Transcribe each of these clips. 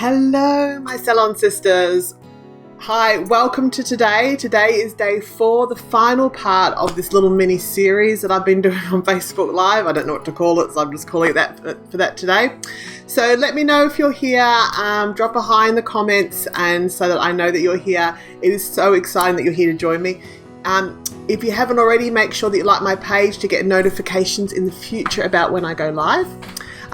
Hello, my salon sisters. Hi, welcome to today. Today is day 4, the final part of this little mini series that I've been doing on Facebook Live. I don't know what to call it, so I'm just calling it that for that today. So let me know if you're here. Drop a hi in the comments, and so that I know that you're here. It is so exciting that you're here to join me. If you haven't already, make sure that you like my page to get notifications in the future about when I go live.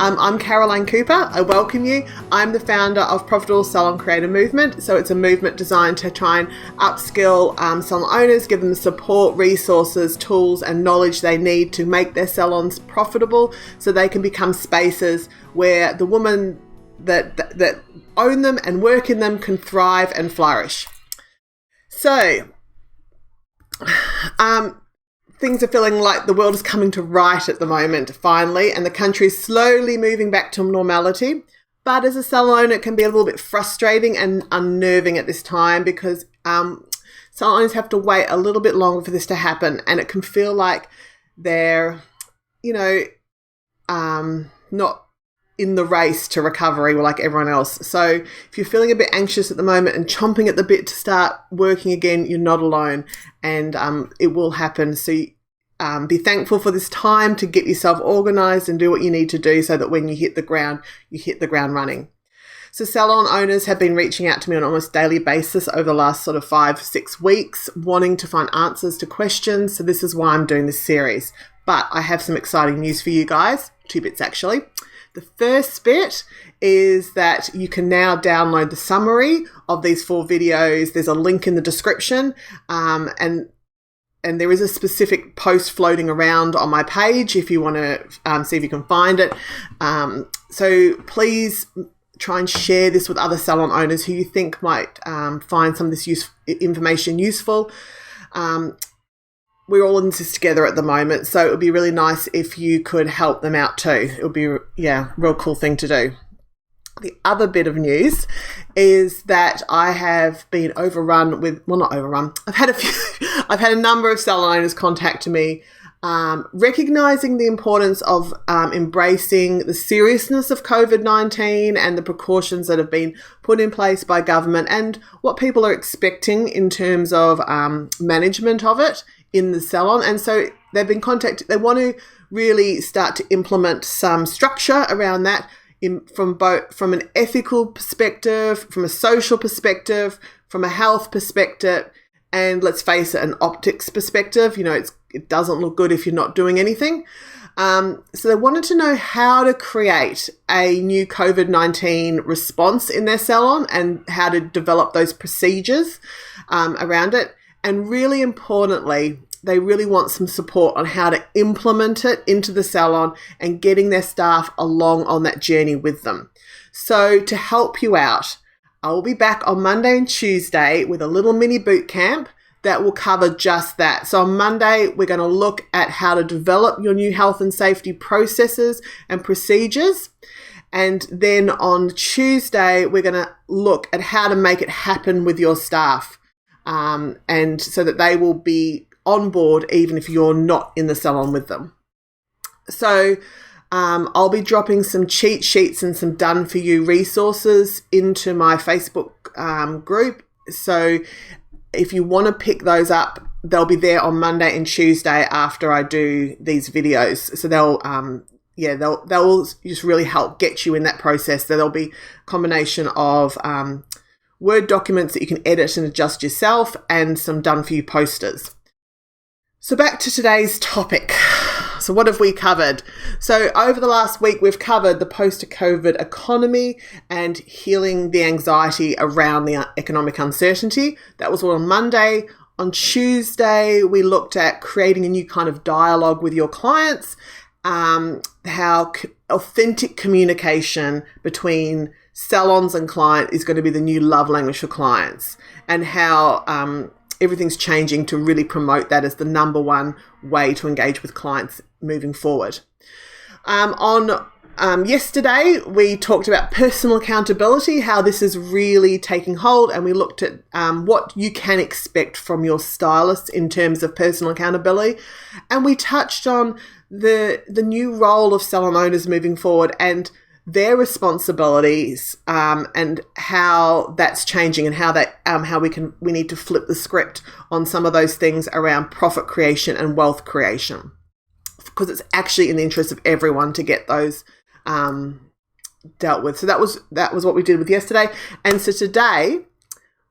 I'm Caroline Cooper. I welcome you. I'm the founder of Profitable Salon Creator Movement. So it's a movement designed to try and upskill salon owners, give them the support, resources, tools, and knowledge they need to make their salons profitable so they can become spaces where the women that own them and work in them can thrive and flourish. So, things are feeling like the world is coming to right at the moment, finally, and the country is slowly moving back to normality. But as a salon owner, it can be a little bit frustrating and unnerving at this time because salon owners have to wait a little bit longer for this to happen, and it can feel like they're, not in the race to recovery like everyone else. So if you're feeling a bit anxious at the moment and chomping at the bit to start working again, you're not alone, and it will happen. So be thankful for this time to get yourself organised and do what you need to do so that when you hit the ground running. So salon owners have been reaching out to me on an almost daily basis over the last sort of 5-6 weeks, wanting to find answers to questions. So this is why I'm doing this series. But I have some exciting news for you guys, 2 bits actually. The first bit is that you can now download the summary of these 4 videos. There's a link in the description, and there is a specific post floating around on my page if you want to see if you can find it. So please try and share this with other salon owners who you think might find some of this information useful. We're all in this together at the moment, so it would be really nice if you could help them out too. It would be, a real cool thing to do. The other bit of news is that I have been overrun with, well, not overrun. I've had a number of salon owners contact me, recognizing the importance of embracing the seriousness of COVID-19 and the precautions that have been put in place by government and what people are expecting in terms of management of it in the salon. And so they've been contacted. They want to really start to implement some structure around that from an ethical perspective, from a social perspective, from a health perspective, and let's face it, an optics perspective. It doesn't look good if you're not doing anything. So they wanted to know how to create a new COVID-19 response in their salon and how to develop those procedures around it. And really importantly, they really want some support on how to implement it into the salon and getting their staff along on that journey with them. So to help you out, I will be back on Monday and Tuesday with a little mini boot camp that will cover just that. So on Monday, we're going to look at how to develop your new health and safety processes and procedures. And then on Tuesday, we're going to look at how to make it happen with your staff. And so that they will be on board even if you're not in the salon with them. So I'll be dropping some cheat sheets and some done-for-you resources into my Facebook group. So if you want to pick those up, they'll be there on Monday and Tuesday after I do these videos. So they'll just really help get you in that process. So there'll be a combination of Word documents that you can edit and adjust yourself, and some done-for-you posters. So back to today's topic. So what have we covered? So over the last week, we've covered the post-COVID economy and healing the anxiety around the economic uncertainty. That was all on Monday. On Tuesday, we looked at creating a new kind of dialogue with your clients, how authentic communication between salons and client is going to be the new love language for clients, and how everything's changing to really promote that as the number one way to engage with clients moving forward. Yesterday, we talked about personal accountability, how this is really taking hold, and we looked at what you can expect from your stylist in terms of personal accountability. And we touched on the new role of salon owners moving forward and their responsibilities, and how that's changing, and how we need to flip the script on some of those things around profit creation and wealth creation, because it's actually in the interest of everyone to get those dealt with. So that was what we did with yesterday. And so today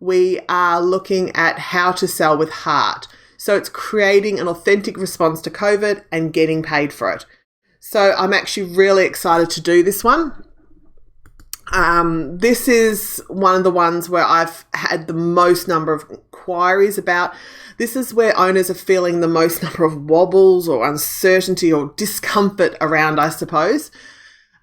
we are looking at how to sell with heart. So it's creating an authentic response to COVID and getting paid for it. So I'm actually really excited to do this one. This is one of the ones where I've had the most number of inquiries about. This is where owners are feeling the most number of wobbles or uncertainty or discomfort around, I suppose.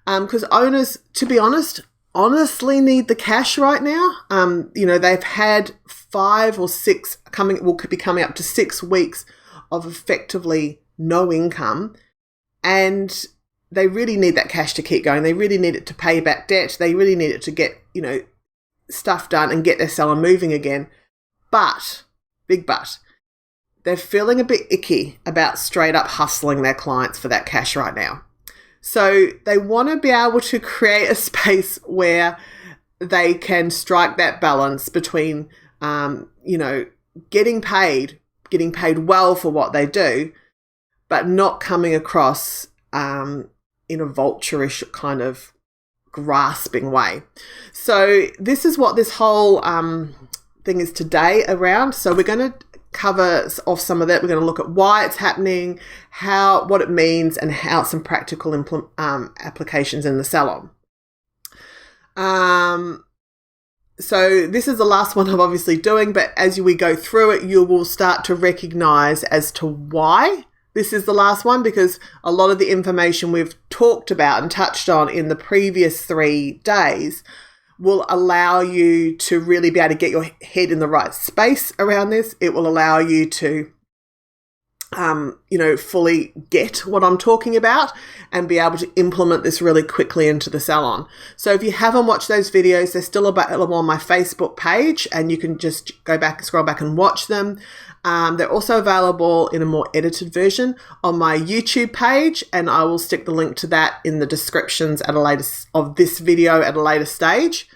Because owners, to be honest, honestly need the cash right now. They've had 5 or 6 could be coming up to 6 weeks of effectively no income, and they really need that cash to keep going. They really need it to pay back debt. They really need it to get, stuff done and get their salon moving again. But, big but, they're feeling a bit icky about straight up hustling their clients for that cash right now. So they want to be able to create a space where they can strike that balance between, getting paid well for what they do, but not coming across in a vulturish kind of grasping way. So this is what this whole thing is today around. So we're going to cover off some of that. We're going to look at why it's happening, what it means, and how some practical applications in the salon. So this is the last one I'm obviously doing, but as we go through it, you will start to recognize as to why this is the last one, because a lot of the information we've talked about and touched on in the previous 3 days will allow you to really be able to get your head in the right space around this. It will allow you to, fully get what I'm talking about and be able to implement this really quickly into the salon. So if you haven't watched those videos, they're still available on my Facebook page, and you can just scroll back and watch them. They're also available in a more edited version on my YouTube page, and I will stick the link to that in the descriptions of this video at a later stage.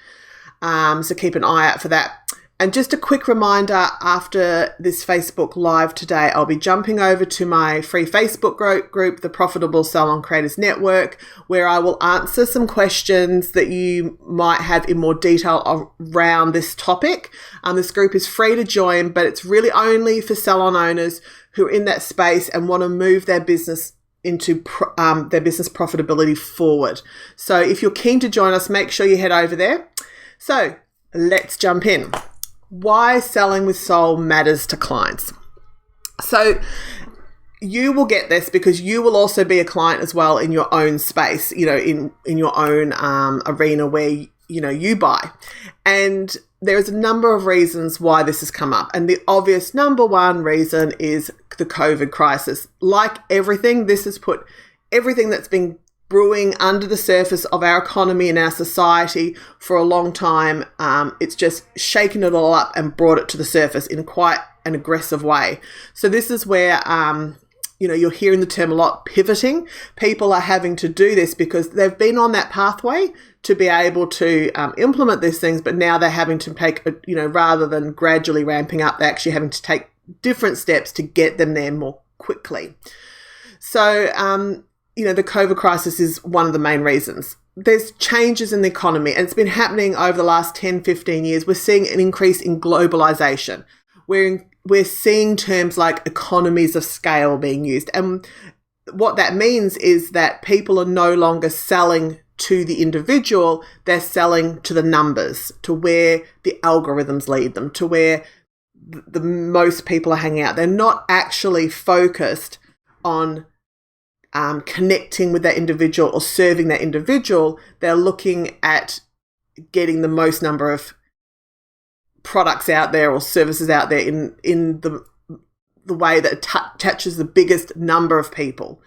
So keep an eye out for that. And just a quick reminder, after this Facebook Live today, I'll be jumping over to my free Facebook group, the Profitable Salon Creators Network, where I will answer some questions that you might have in more detail around this topic. This group is free to join, but it's really only for salon owners who are in that space and want to move their business into their business profitability forward. So if you're keen to join us, make sure you head over there. So let's jump in. Why selling with soul matters to clients. So you will get this because you will also be a client as well in your own space, in your own arena where, you buy. And there's a number of reasons why this has come up. And the obvious number one reason is the COVID crisis. Like everything, this has put everything that's been brewing under the surface of our economy and our society for a long time. It's just shaken it all up and brought it to the surface in quite an aggressive way. So this is where, you're hearing the term a lot, pivoting. People are having to do this because they've been on that pathway to be able to implement these things, but now they're having to take, rather than gradually ramping up, they're actually having to take different steps to get them there more quickly. So, the COVID crisis is one of the main reasons. There's changes in the economy, and it's been happening over the last 10, 15 years. We're seeing an increase in globalization. We're seeing terms like economies of scale being used. And what that means is that people are no longer selling to the individual, they're selling to the numbers, to where the algorithms lead them, to where the most people are hanging out. They're not actually focused on connecting with that individual or serving that individual. They're looking at getting the most number of products out there or services out there in the way that touches the biggest number of people.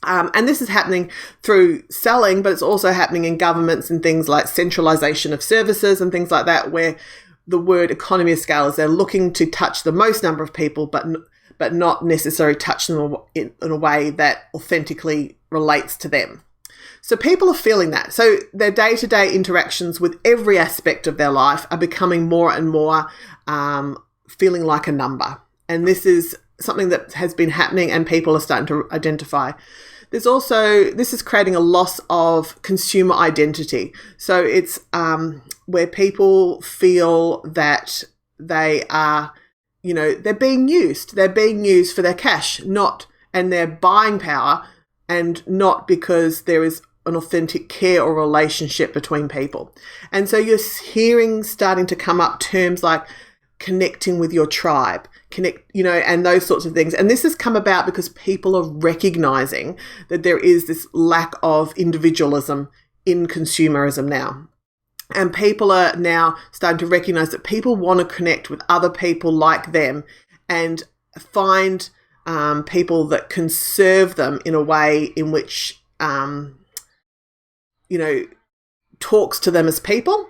And this is happening through selling, but it's also happening in governments and things like centralization of services and things like that, where the word economy of scale is they're looking to touch the most number of people, but not necessarily touch them in a way that authentically relates to them. So people are feeling that. So their day-to-day interactions with every aspect of their life are becoming more and more feeling like a number. And this is something that has been happening and people are starting to identify. This is creating a loss of consumer identity. So it's where people feel that they are, they're being used. They're being used for their cash, and their buying power, and not because there is an authentic care or relationship between people. And so you're starting to come up terms like connecting with your tribe, and those sorts of things. And this has come about because people are recognizing that there is this lack of individualism in consumerism now. And people are now starting to recognize that people want to connect with other people like them and find people that can serve them in a way in which, talks to them as people.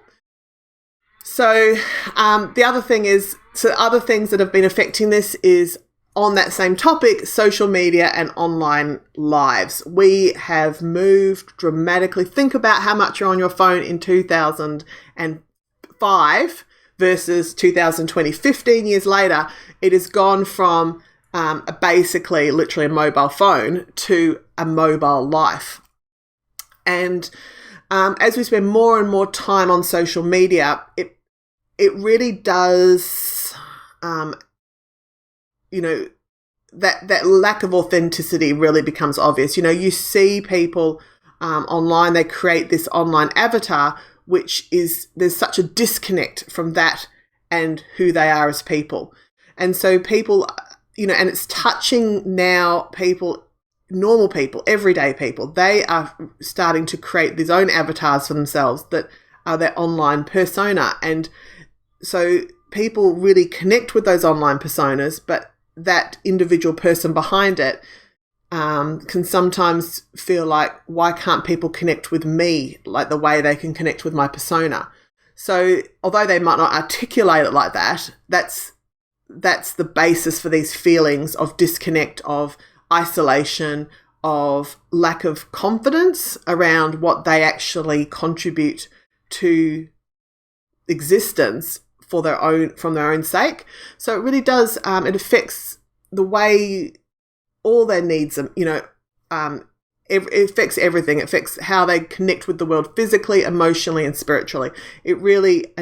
So the other thing is, other things that have been affecting this is on that same topic, social media and online lives. We have moved dramatically. Think about how much you're on your phone in 2005 versus 2020. 15 years later, it has gone from basically literally a mobile phone to a mobile life. And as we spend more and more time on social media, it really does, that lack of authenticity really becomes obvious. You see people online, they create this online avatar, there's such a disconnect from that and who they are as people. And so people, and it's touching now people, normal people, everyday people. They are starting to create these own avatars for themselves that are their online persona. And so people really connect with those online personas, but that individual person behind it can sometimes feel like, why can't people connect with me like the way they can connect with my persona? So although they might not articulate it like that, that's the basis for these feelings of disconnect, of isolation, of lack of confidence around what they actually contribute to existence from their own sake. So it really does, it affects the way all their needs, it affects everything. It affects how they connect with the world physically, emotionally, and spiritually. It really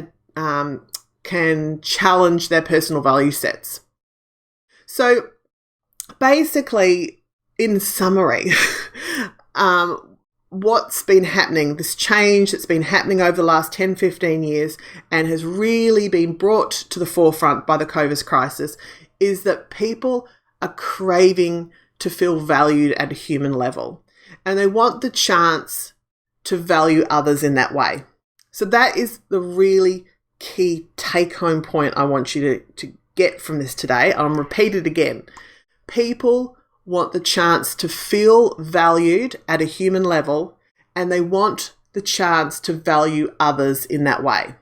can challenge their personal value sets. So basically, in summary, what's been happening, this change that's been happening over the last 10, 15 years and has really been brought to the forefront by the COVID crisis, is that people are craving to feel valued at a human level. And they want the chance to value others in that way. So that is the really key take-home point I want you to get from this today. I'll repeat it again. People want the chance to feel valued at a human level, and they want the chance to value others in that way.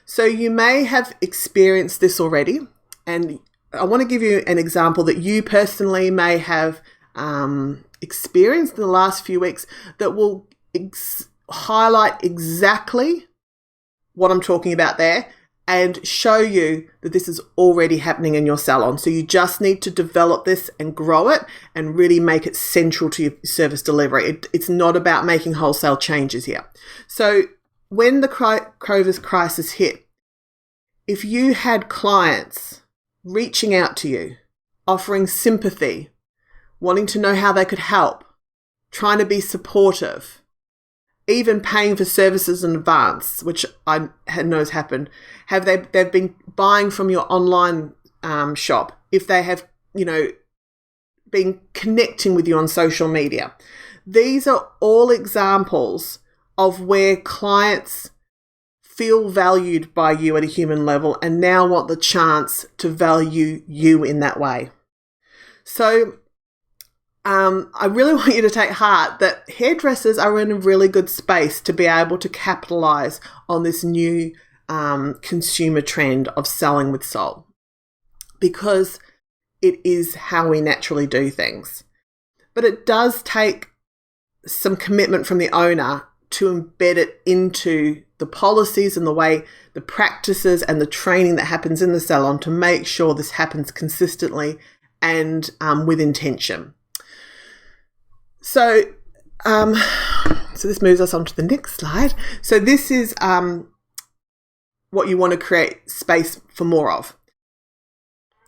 So you may have experienced this already, and I want to give you an example that you personally may have experienced in the last few weeks that will highlight exactly what I'm talking about there and show you that this is already happening in your salon. So you just need to develop this and grow it and really make it central to your service delivery. It's not about making wholesale changes here. So when the COVID crisis hit, if you had clients reaching out to you, offering sympathy, wanting to know how they could help, trying to be supportive, even paying for services in advance, which I know has happened, they've been buying from your online shop, if they have, been connecting with you on social media. These are all examples of where clients feel valued by you at a human level and now want the chance to value you in that way. So I really want you to take heart that hairdressers are in a really good space to be able to capitalize on this new consumer trend of selling with soul, because it is how we naturally do things. But it does take some commitment from the owner to embed it into the policies and the way, the practices and the training that happens in the salon to make sure this happens consistently and with intention. So this moves us on to the next slide. So this is what you want to create space for more of.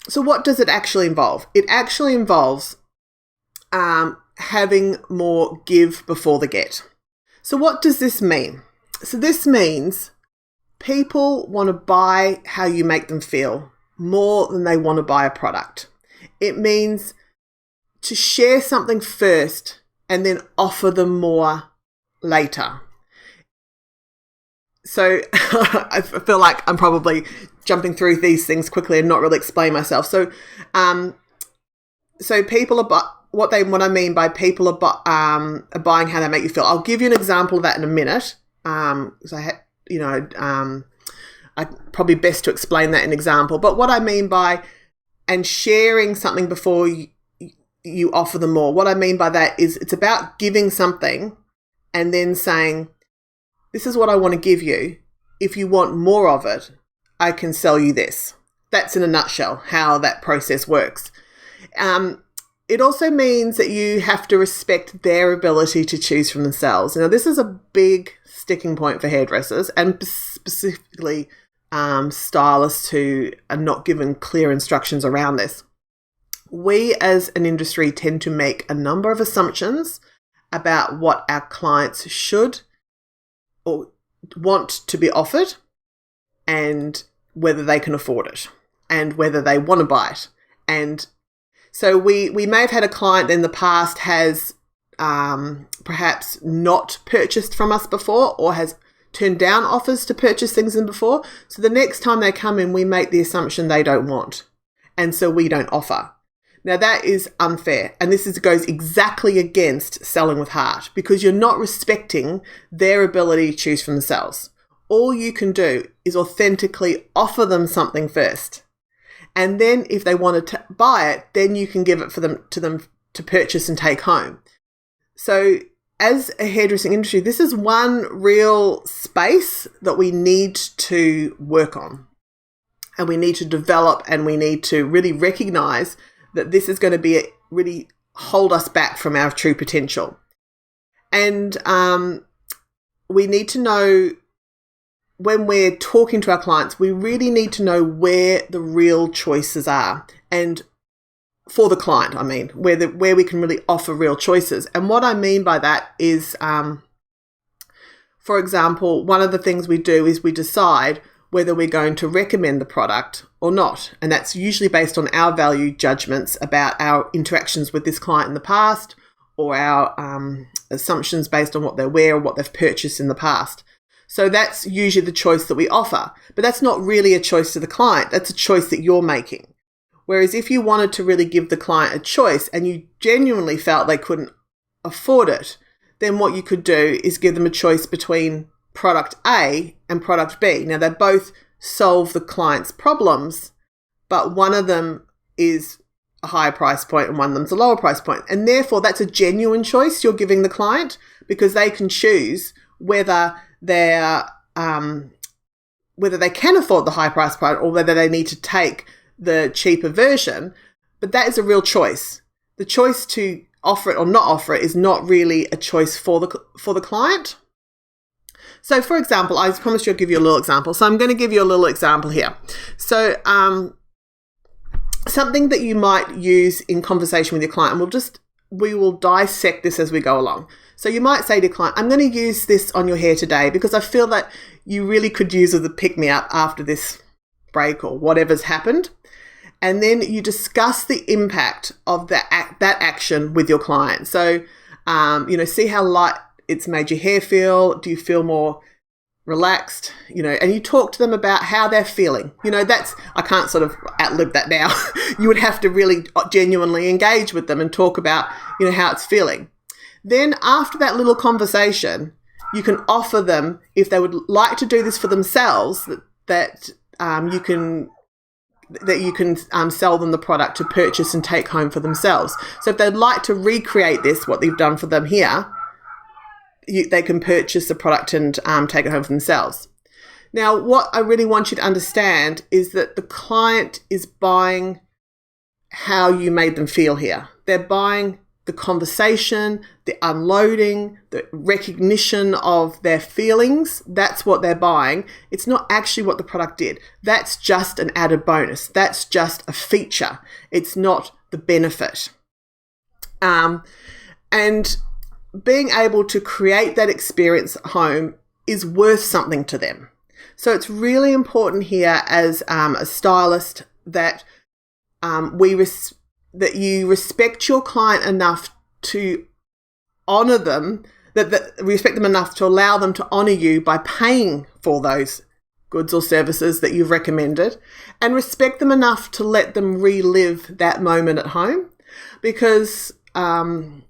So what does it actually involve? It actually involves having more give before the get. So what does this mean? So this means people want to buy how you make them feel more than they want to buy a product. It means to share something first and then offer them more later. So I feel like I'm probably jumping through these things quickly and not really explain myself. So people are what I mean by people are buying how they make you feel. I'll give you an example of that in a minute. Because I probably best to explain that in example. But what I mean by and sharing something before you offer them more. What I mean by that is it's about giving something and then saying, this is what I want to give you. If you want more of it, I can sell you this. That's in a nutshell how that process works. It also means that you have to respect their ability to choose for themselves. Now, this is a big sticking point for hairdressers and specifically stylists who are not given clear instructions around this. We as an industry tend to make a number of assumptions about what our clients should or want to be offered and whether they can afford it and whether they want to buy it. And so we may have had a client in the past has perhaps not purchased from us before or has turned down offers to purchase things in before. So the next time they come in, we make the assumption they don't want. And so we don't offer. Now that is unfair. And this goes exactly against selling with heart because you're not respecting their ability to choose for themselves. All you can do is authentically offer them something first. And then if they want to buy it, then you can give it to them to purchase and take home. So as a hairdressing industry, this is one real space that we need to work on. And we need to develop and we need to really recognize that this is going to really hold us back from our true potential. And we need to know when we're talking to our clients, we really need to know where the real choices are. And for the client, I mean, where we can really offer real choices. And what I mean by that is, for example, one of the things we do is we decide whether we're going to recommend the product or not. And that's usually based on our value judgments about our interactions with this client in the past or our assumptions based on what they wear or what they've purchased in the past. So that's usually the choice that we offer. But that's not really a choice to the client. That's a choice that you're making. Whereas if you wanted to really give the client a choice and you genuinely felt they couldn't afford it, then what you could do is give them a choice between product A and product B. Now, they both solve the client's problems, but one of them is a higher price point and one of them's a lower price point. And therefore, that's a genuine choice you're giving the client because they can choose whether they can afford the high price point or whether they need to take the cheaper version. But that is a real choice. The choice to offer it or not offer it is not really a choice for the client. So, for example, I promised you I'd give you a little example. So I'm going to give you a little example here. So something that you might use in conversation with your client, and we will dissect this as we go along. So you might say to your client, I'm going to use this on your hair today because I feel that you really could use as a pick-me-up after this break or whatever's happened. And then you discuss the impact of that action with your client. So, see how light it's made your hair feel. Do you feel more relaxed? And you talk to them about how they're feeling. I can't sort of ad-lib that now. You would have to really genuinely engage with them and talk about, how it's feeling. Then after that little conversation, you can offer them, if they would like to do this for themselves, that you can sell them the product to purchase and take home for themselves. So if they'd like to recreate this, what they've done for them here, they can purchase the product and take it home for themselves. Now, what I really want you to understand is that the client is buying how you made them feel here. They're buying the conversation, the unloading, the recognition of their feelings. That's what they're buying. It's not actually what the product did. That's just an added bonus. That's just a feature. It's not the benefit. And being able to create that experience at home is worth something to them. So it's really important here as a stylist that that you respect your client enough to honour them, that respect them enough to allow them to honour you by paying for those goods or services that you've recommended, and respect them enough to let them relive that moment at home, because clients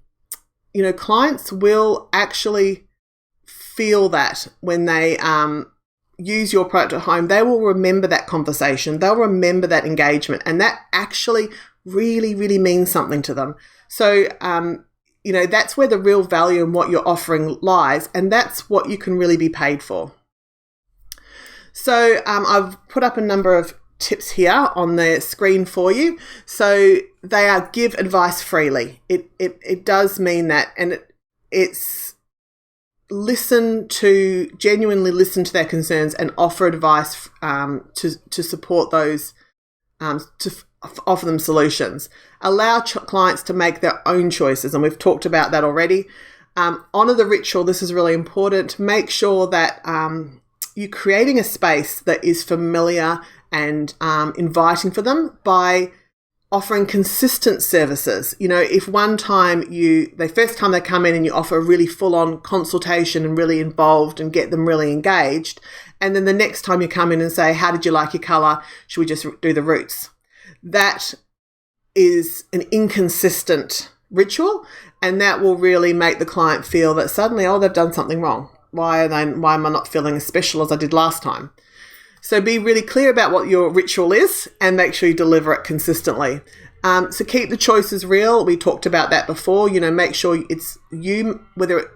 will actually feel that when they use your product at home. They will remember that conversation. They'll remember that engagement, and that actually really, really means something to them. So, that's where the real value in what you're offering lies, and that's what you can really be paid for. So, I've put up a number of tips here on the screen for you. So they are give advice freely. It does mean that, and it's genuinely listen to their concerns and offer advice to support those, to offer them solutions. Allow clients to make their own choices, and we've talked about that already. Honour the ritual. This is really important. Make sure that you're creating a space that is familiar and inviting for them by offering consistent services. If one time the first time they come in and you offer a really full-on consultation and really involved and get them really engaged, and then the next time you come in and say, how did you like your colour? Should we just do the roots? That is an inconsistent ritual, and that will really make the client feel that suddenly, they've done something wrong. Why am I not feeling as special as I did last time? So be really clear about what your ritual is and make sure you deliver it consistently. So keep the choices real. We talked about that before. Make sure it's you,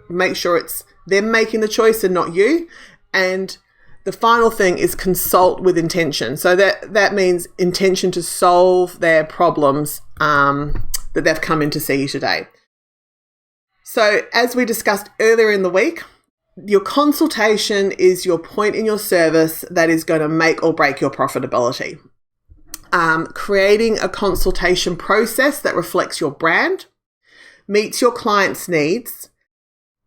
make sure it's them making the choice and not you. And the final thing is consult with intention. So that means intention to solve their problems that they've come in to see you today. So as we discussed earlier in the week, your consultation is your point in your service that is going to make or break your profitability. Creating a consultation process that reflects your brand, meets your client's needs,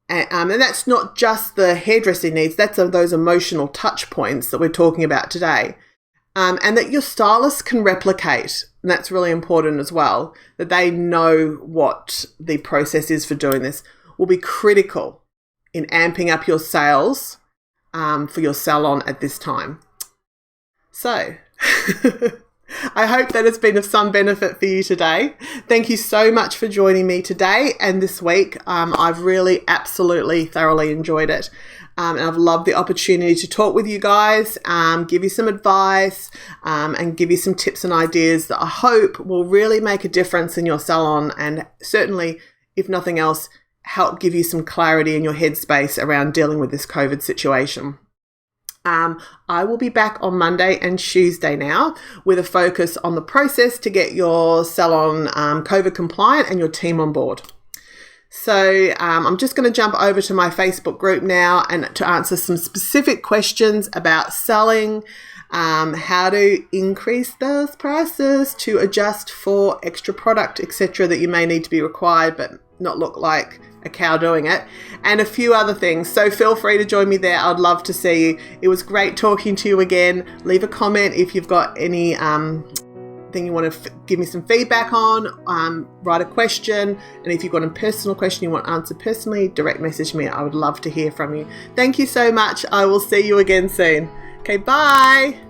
and that's not just the hairdressing needs, that's those emotional touch points that we're talking about today, and that your stylist can replicate. And that's really important as well, that they know what the process is for doing this, will be critical in amping up your sales for your salon at this time. So I hope that it's been of some benefit for you today. Thank you so much for joining me today and this week. I've really absolutely thoroughly enjoyed it. And I've loved the opportunity to talk with you guys, give you some advice, and give you some tips and ideas that I hope will really make a difference in your salon, and certainly, if nothing else, help give you some clarity in your headspace around dealing with this COVID situation. I will be back on Monday and Tuesday now with a focus on the process to get your salon COVID compliant and your team on board. So I'm just going to jump over to my Facebook group now and to answer some specific questions about selling, how to increase those prices, to adjust for extra product, etc. that you may need to be required but not look like a cow doing it, and a few other things. So feel free to join me there. I'd love to see you. It was great talking to you again. Leave a comment if you've got any thing you want to give me some feedback on. Write a question, and if you've got a personal question you want answered personally, direct message me. I would love to hear from you. Thank you so much. I will see you again soon. Okay, bye.